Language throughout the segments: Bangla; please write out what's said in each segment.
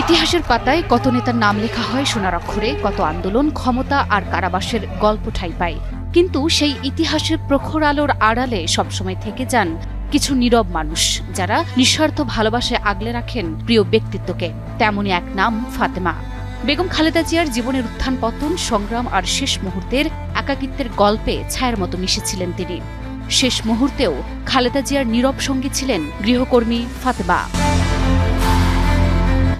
ইতিহাসের পাতায় কত নেতার নাম লেখা হয় সোনার অক্ষরে, কত আন্দোলন, ক্ষমতা আর কারাবাসের গল্প ঠাঁই পায়। কিন্তু সেই ইতিহাসের প্রখর আলোর আড়ালে সবসময় থেকে যান কিছু নীরব মানুষ, যারা নিঃস্বার্থ ভালোবাসায় আগলে রাখেন প্রিয় ব্যক্তিত্বকে। তেমনই এক নাম ফাতেমা। বেগম খালেদা জিয়ার জীবনের উত্থান পতন, সংগ্রাম আর শেষ মুহূর্তের একাকিত্বের গল্পে ছায়ার মতো মিশেছিলেন তিনি। শেষ মুহূর্তেও খালেদা জিয়ার নীরব সঙ্গী ছিলেন গৃহকর্মী ফাতেমা।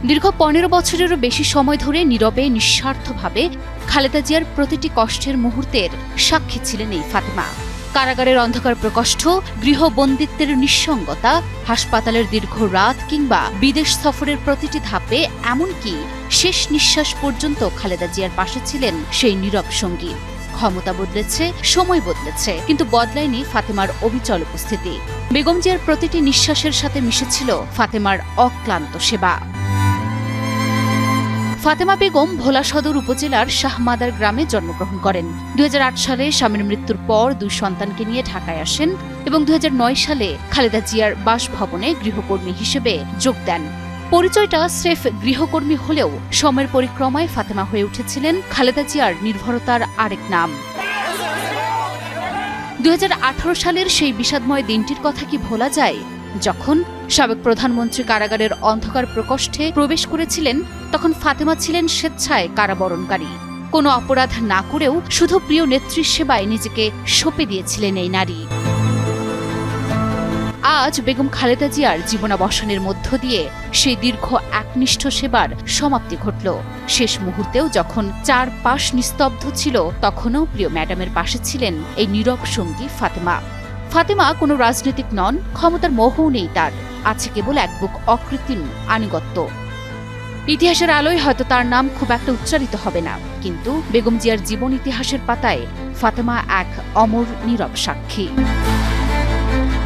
দীর্ঘ ১৫ বছরেরও বেশি সময় ধরে নীরবে নিঃস্বার্থভাবে খালেদা জিয়ার প্রতিটি কষ্টের মুহূর্তের সাক্ষী ছিলেন এই ফাতেমা। কারাগারের অন্ধকার প্রকোষ্ঠ, গৃহবন্দিত্বের নিঃসঙ্গতা, হাসপাতালের দীর্ঘ রাত কিংবা বিদেশ সফরের প্রতিটি ধাপে, এমনকি শেষ নিঃশ্বাস পর্যন্ত খালেদা জিয়ার পাশে ছিলেন সেই নীরব সঙ্গী। ক্ষমতা বদলেছে, সময় বদলেছে, কিন্তু বদলায়নি ফাতেমার অবিচল উপস্থিতি। বেগম জিয়ার প্রতিটি নিঃশ্বাসের সাথে মিশেছিল ফাতেমার অক্লান্ত সেবা। ফাতেমা বেগম ভোলা সদর উপজেলার শাহমাদার গ্রামে জন্মগ্রহণ করেন। ২০০৮ সালে স্বামীর মৃত্যুর পর ২ সন্তানকে নিয়ে ঢাকায় আসেন এবং ২০০৯ সালে খালেদা জিয়ার বাসভবনে গৃহকর্মী হিসেবে যোগ দেন। পরিচয়টা স্রেফ গৃহকর্মী হলেও সময়ের পরিক্রমায় ফাতেমা হয়ে উঠেছিলেন খালেদা জিয়ার নির্ভরতার আরেক নাম। ২০১৮ সালের সেই বিষাদময় দিনটির কথা কি ভোলা যায়? যখন সাবেক প্রধানমন্ত্রী কারাগারের অন্ধকার প্রকোষ্ঠে প্রবেশ করেছিলেন, তখন ফাতেমা ছিলেন স্বেচ্ছায় কারাবরণকারী। কোনো অপরাধ না করেও শুধু প্রিয় নেত্রীর সেবায় নিজেকে সঁপে দিয়েছিলেন এই নারী। আজ বেগম খালেদা জিয়ার জীবনাবসানের মধ্য দিয়ে সেই দীর্ঘ একনিষ্ঠ সেবার সমাপ্তি ঘটল। শেষ মুহূর্তেও যখন চারপাশ নিস্তব্ধ ছিল, তখনও প্রিয় ম্যাডামের পাশে ছিলেন এই নীরব সঙ্গী ফাতেমা। ফাতেমা কোনো রাজনৈতিক নন, ক্ষমতার মোহও নেই তার, আছে কেবল এক বুক অকৃত্রিম আনুগত্য। ইতিহাসের আলোয় হয়তো তার নাম খুব একটা উচ্চারিত হবে না, কিন্তু বেগম জিয়ার জীবন ইতিহাসের পাতায় ফাতেমা এক অমর নীরব সাক্ষী।